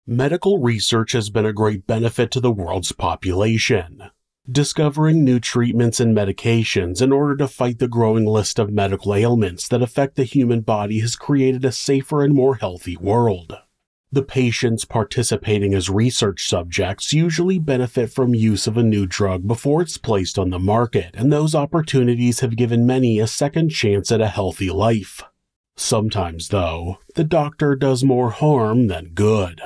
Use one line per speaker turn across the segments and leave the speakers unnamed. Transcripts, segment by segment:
Medical research has been a great benefit to the world's population. Discovering new treatments and medications in order to fight the growing list of medical ailments that affect the human body has created a safer and more healthy world. The patients participating as research subjects usually benefit from use of a new drug before it's placed on the market, and those opportunities have given many a second chance at a healthy life. Sometimes, though, the doctor does more harm than good.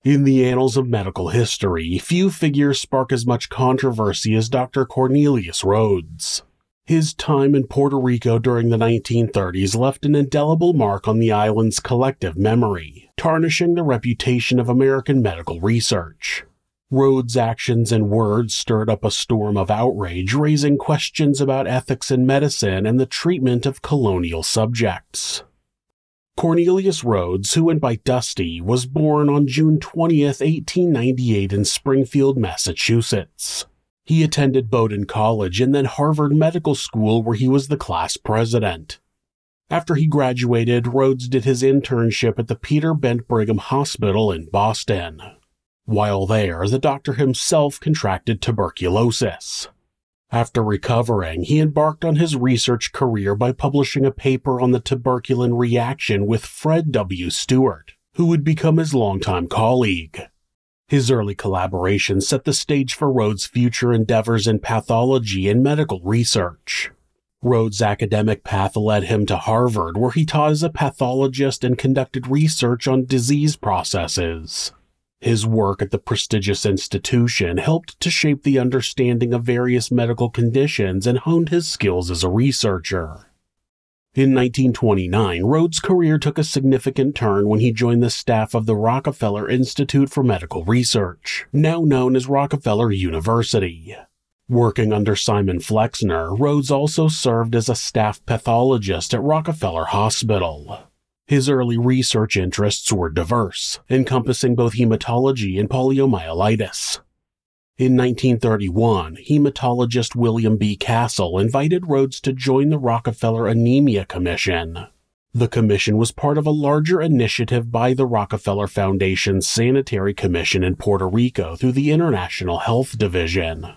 In the annals of medical history, few figures spark as much controversy as Dr. Cornelius Rhoads. His time in Puerto Rico during the 1930s left an indelible mark on the island's collective memory, tarnishing the reputation of American medical research. Rhoads' actions and words stirred up a storm of outrage, raising questions about ethics in medicine and the treatment of colonial subjects. Cornelius Rhoads, who went by Dusty, was born on June 20, 1898 in Springfield, Massachusetts. He attended Bowdoin College and then Harvard Medical School, where he was the class president. After he graduated, Rhoads did his internship at the Peter Bent Brigham Hospital in Boston. While there, the doctor himself contracted tuberculosis. After recovering, he embarked on his research career by publishing a paper on the tuberculin reaction with Fred W. Stewart, who would become his longtime colleague. His early collaboration set the stage for Rhoads' future endeavors in pathology and medical research. Rhoads' academic path led him to Harvard, where he taught as a pathologist and conducted research on disease processes. His work at the prestigious institution helped to shape the understanding of various medical conditions and honed his skills as a researcher. In 1929, Rhoads' career took a significant turn when he joined the staff of the Rockefeller Institute for Medical Research, now known as Rockefeller University. Working under Simon Flexner, Rhoads also served as a staff pathologist at Rockefeller Hospital. His early research interests were diverse, encompassing both hematology and poliomyelitis. In 1931, hematologist William B. Castle invited Rhoads to join the Rockefeller Anemia Commission. The commission was part of a larger initiative by the Rockefeller Foundation's Sanitary Commission in Puerto Rico through the International Health Division.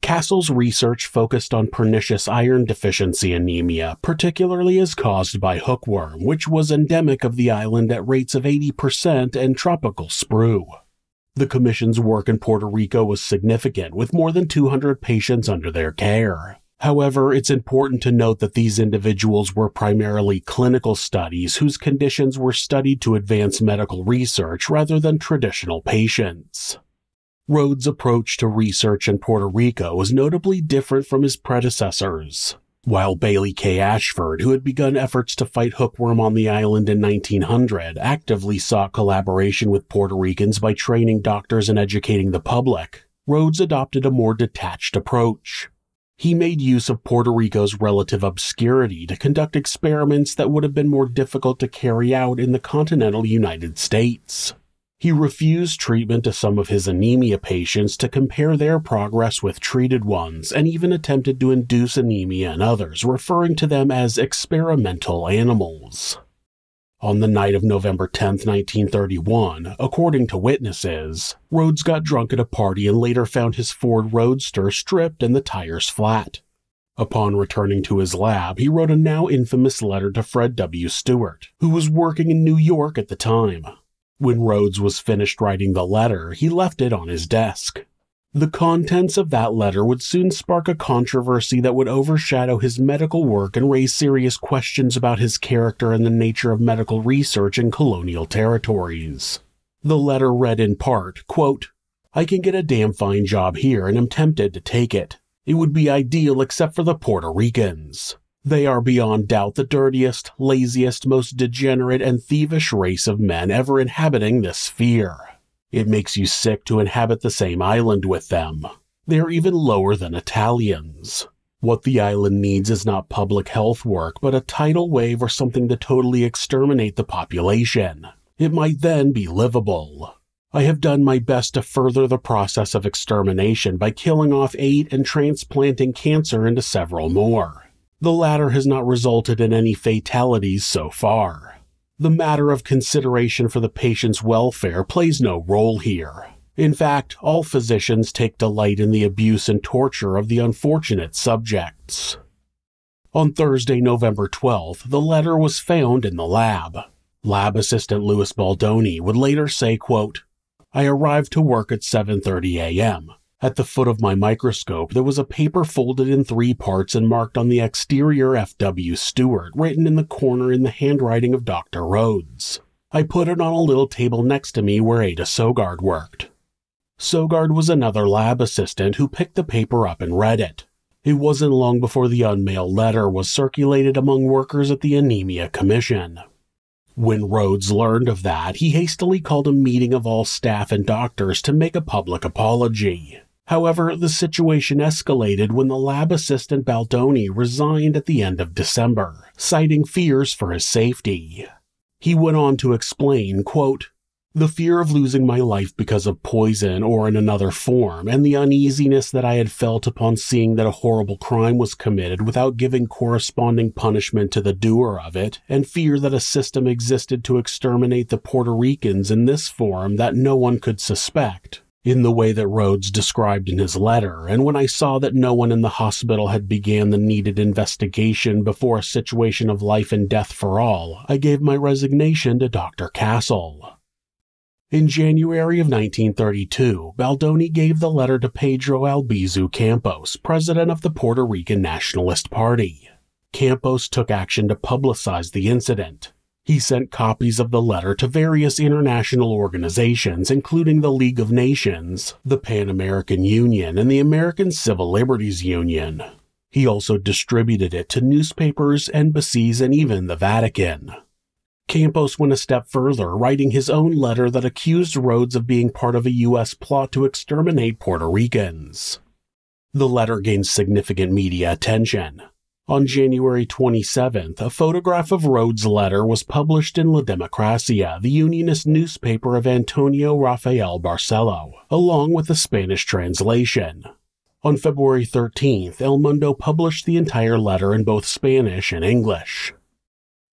Castle's research focused on pernicious iron deficiency anemia, particularly as caused by hookworm, which was endemic of the island at rates of 80%, and tropical sprue. The Commission's work in Puerto Rico was significant, with more than 200 patients under their care. However, it's important to note that these individuals were primarily clinical studies whose conditions were studied to advance medical research rather than traditional patients. Rhoads' approach to research in Puerto Rico was notably different from his predecessors. While Bailey K. Ashford, who had begun efforts to fight hookworm on the island in 1900, actively sought collaboration with Puerto Ricans by training doctors and educating the public, Rhoads adopted a more detached approach. He made use of Puerto Rico's relative obscurity to conduct experiments that would have been more difficult to carry out in the continental United States. He refused treatment to some of his anemia patients to compare their progress with treated ones, and even attempted to induce anemia in others, referring to them as experimental animals. On the night of November 10, 1931, according to witnesses, Rhoads got drunk at a party and later found his Ford Roadster stripped and the tires flat. Upon returning to his lab, he wrote a now infamous letter to Fred W. Stewart, who was working in New York at the time. When Rhoads was finished writing the letter, he left it on his desk. The contents of that letter would soon spark a controversy that would overshadow his medical work and raise serious questions about his character and the nature of medical research in colonial territories. The letter read in part, quote, "I can get a damn fine job here and am tempted to take it. It would be ideal except for the Puerto Ricans. They are beyond doubt the dirtiest, laziest, most degenerate, and thievish race of men ever inhabiting this sphere. It makes you sick to inhabit the same island with them. They are even lower than Italians. What the island needs is not public health work, but a tidal wave or something to totally exterminate the population. It might then be livable. I have done my best to further the process of extermination by killing off 8 and transplanting cancer into several more. The latter has not resulted in any fatalities so far. The matter of consideration for the patient's welfare plays no role here. In fact, all physicians take delight in the abuse and torture of the unfortunate subjects. On Thursday, November 12th, the letter was found in the lab. Lab assistant Louis Baldoni would later say, quote, "I arrived to work at 7:30 a.m. At the foot of my microscope, there was a paper folded in 3 parts and marked on the exterior F.W. Stewart, written in the corner in the handwriting of Dr. Rhodes. I put it on a little table next to me where Ada Sogard worked." Sogard was another lab assistant who picked the paper up and read it. It wasn't long before the unmailed letter was circulated among workers at the Anemia Commission. When Rhodes learned of that, he hastily called a meeting of all staff and doctors to make a public apology. However, the situation escalated when the lab assistant Baldoni resigned at the end of December, citing fears for his safety. He went on to explain, quote, "The fear of losing my life because of poison or in another form, and the uneasiness that I had felt upon seeing that a horrible crime was committed without giving corresponding punishment to the doer of it, and fear that a system existed to exterminate the Puerto Ricans in this form that no one could suspect, in the way that Rhodes described in his letter, and when I saw that no one in the hospital had began the needed investigation before a situation of life and death for all, I gave my resignation to Dr. Castle." In January of 1932, Baldoni gave the letter to Pedro Albizu Campos, president of the Puerto Rican Nationalist Party. Campos took action to publicize the incident. He sent copies of the letter to various international organizations, including the League of Nations, the Pan American Union, and the American Civil Liberties Union. He also distributed it to newspapers, embassies, and even the Vatican. Campos went a step further, writing his own letter that accused Rhodes of being part of a U.S. plot to exterminate Puerto Ricans. The letter gained significant media attention. On January 27th, a photograph of Rhodes' letter was published in La Democracia, the unionist newspaper of Antonio Rafael Barcelo, along with a Spanish translation. On February 13th, El Mundo published the entire letter in both Spanish and English.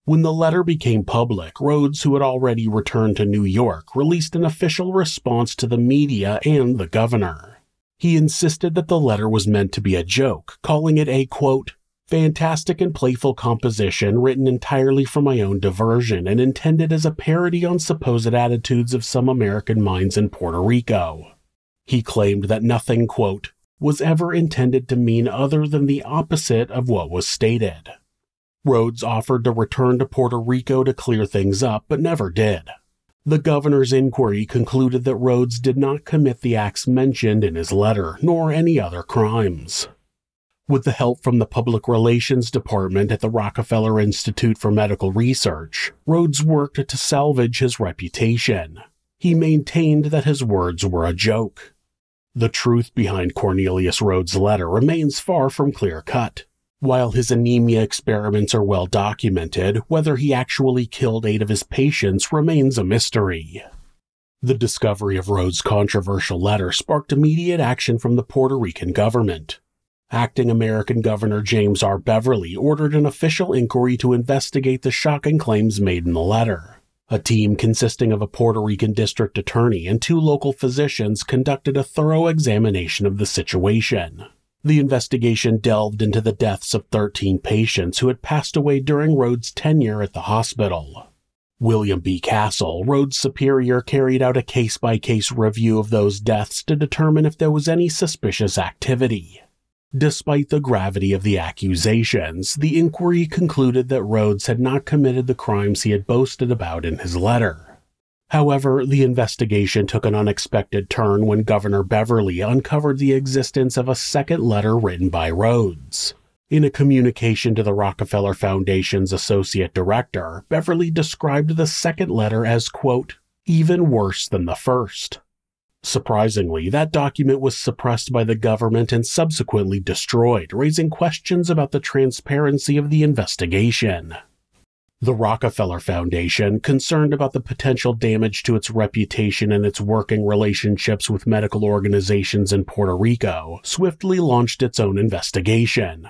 When the letter became public, Rhodes, who had already returned to New York, released an official response to the media and the governor. He insisted that the letter was meant to be a joke, calling it a, quote, "fantastic and playful composition written entirely for my own diversion and intended as a parody on supposed attitudes of some American minds in Puerto Rico." He claimed that nothing, quote, "was ever intended to mean other than the opposite of what was stated." Rhodes offered to return to Puerto Rico to clear things up, but never did. The governor's inquiry concluded that Rhodes did not commit the acts mentioned in his letter, nor any other crimes. With the help from the Public Relations Department at the Rockefeller Institute for Medical Research, Rhodes worked to salvage his reputation. He maintained that his words were a joke. The truth behind Cornelius Rhodes' letter remains far from clear-cut. While his anemia experiments are well documented, whether he actually killed 8 of his patients remains a mystery. The discovery of Rhodes' controversial letter sparked immediate action from the Puerto Rican government. Acting American Governor James R. Beverly ordered an official inquiry to investigate the shocking claims made in the letter. A team consisting of a Puerto Rican district attorney and 2 local physicians conducted a thorough examination of the situation. The investigation delved into the deaths of 13 patients who had passed away during Rhodes' tenure at the hospital. William B. Castle, Rhodes' superior, carried out a case-by-case review of those deaths to determine if there was any suspicious activity. Despite the gravity of the accusations, the inquiry concluded that Rhodes had not committed the crimes he had boasted about in his letter. However, the investigation took an unexpected turn when Governor Beverly uncovered the existence of a second letter written by Rhodes. In a communication to the Rockefeller Foundation's associate director, Beverly described the second letter as, quote, even worse than the first. Surprisingly, that document was suppressed by the government and subsequently destroyed, raising questions about the transparency of the investigation. The Rockefeller Foundation, concerned about the potential damage to its reputation and its working relationships with medical organizations in Puerto Rico, swiftly launched its own investigation.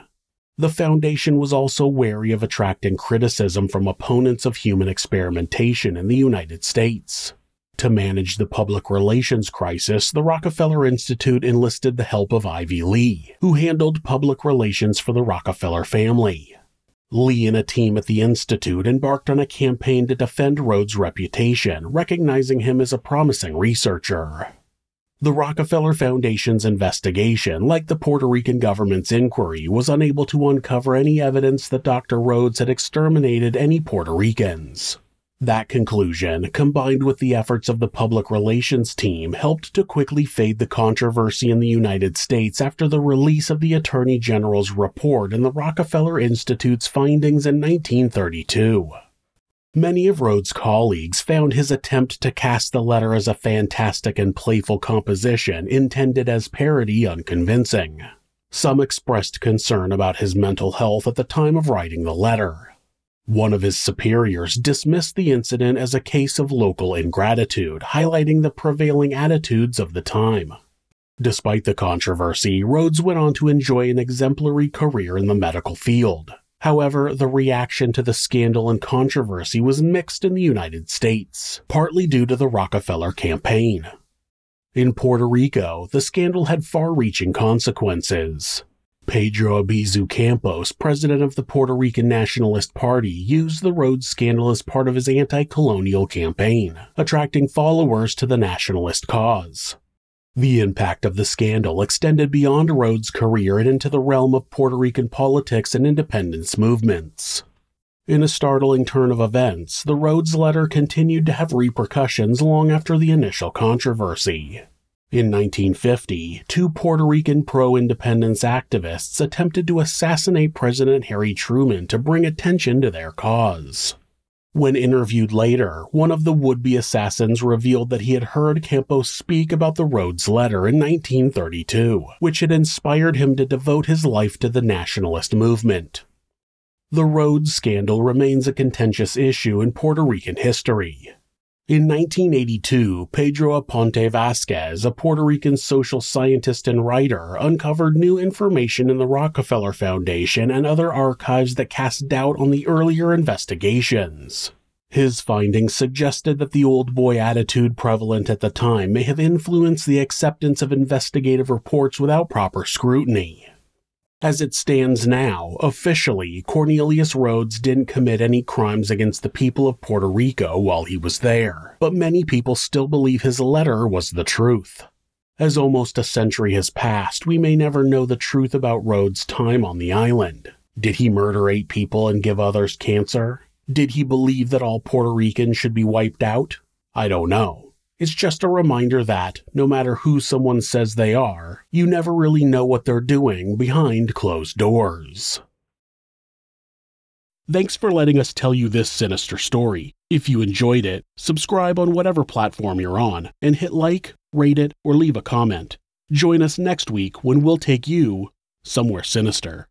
The Foundation was also wary of attracting criticism from opponents of human experimentation in the United States. To manage the public relations crisis, the Rockefeller Institute enlisted the help of Ivy Lee, who handled public relations for the Rockefeller family. Lee and a team at the Institute embarked on a campaign to defend Rhodes' reputation, recognizing him as a promising researcher. The Rockefeller Foundation's investigation, like the Puerto Rican government's inquiry, was unable to uncover any evidence that Dr. Rhodes had exterminated any Puerto Ricans. That conclusion, combined with the efforts of the public relations team, helped to quickly fade the controversy in the United States after the release of the Attorney General's report and the Rockefeller Institute's findings in 1932. Many of Rhodes' colleagues found his attempt to cast the letter as a fantastic and playful composition intended as parody unconvincing. Some expressed concern about his mental health at the time of writing the letter. One of his superiors dismissed the incident as a case of local ingratitude, highlighting the prevailing attitudes of the time. Despite the controversy, Rhodes went on to enjoy an exemplary career in the medical field. However, the reaction to the scandal and controversy was mixed in the United States, partly due to the Rockefeller campaign. In Puerto Rico, the scandal had far-reaching consequences. Pedro Abizu Campos, president of the Puerto Rican Nationalist Party, used the Rhodes scandal as part of his anti-colonial campaign, attracting followers to the nationalist cause. The impact of the scandal extended beyond Rhodes' career and into the realm of Puerto Rican politics and independence movements. In a startling turn of events, the Rhodes letter continued to have repercussions long after the initial controversy. In 1950, two Puerto Rican pro-independence activists attempted to assassinate President Harry Truman to bring attention to their cause. When interviewed later, one of the would-be assassins revealed that he had heard Campos speak about the Rhodes letter in 1932, which had inspired him to devote his life to the nationalist movement. The Rhodes scandal remains a contentious issue in Puerto Rican history. In 1982, Pedro Aponte Vázquez, a Puerto Rican social scientist and writer, uncovered new information in the Rockefeller Foundation and other archives that cast doubt on the earlier investigations. His findings suggested that the old boy attitude prevalent at the time may have influenced the acceptance of investigative reports without proper scrutiny. As it stands now, officially, Cornelius Rhodes didn't commit any crimes against the people of Puerto Rico while he was there, but many people still believe his letter was the truth. As almost a century has passed, we may never know the truth about Rhodes' time on the island. Did he murder 8 people and give others cancer? Did he believe that all Puerto Ricans should be wiped out? I don't know. It's just a reminder that, no matter who someone says they are, you never really know what they're doing behind closed doors. Thanks for letting us tell you this sinister story. If you enjoyed it, subscribe on whatever platform you're on, and hit like, rate it, or leave a comment. Join us next week when we'll take you somewhere sinister.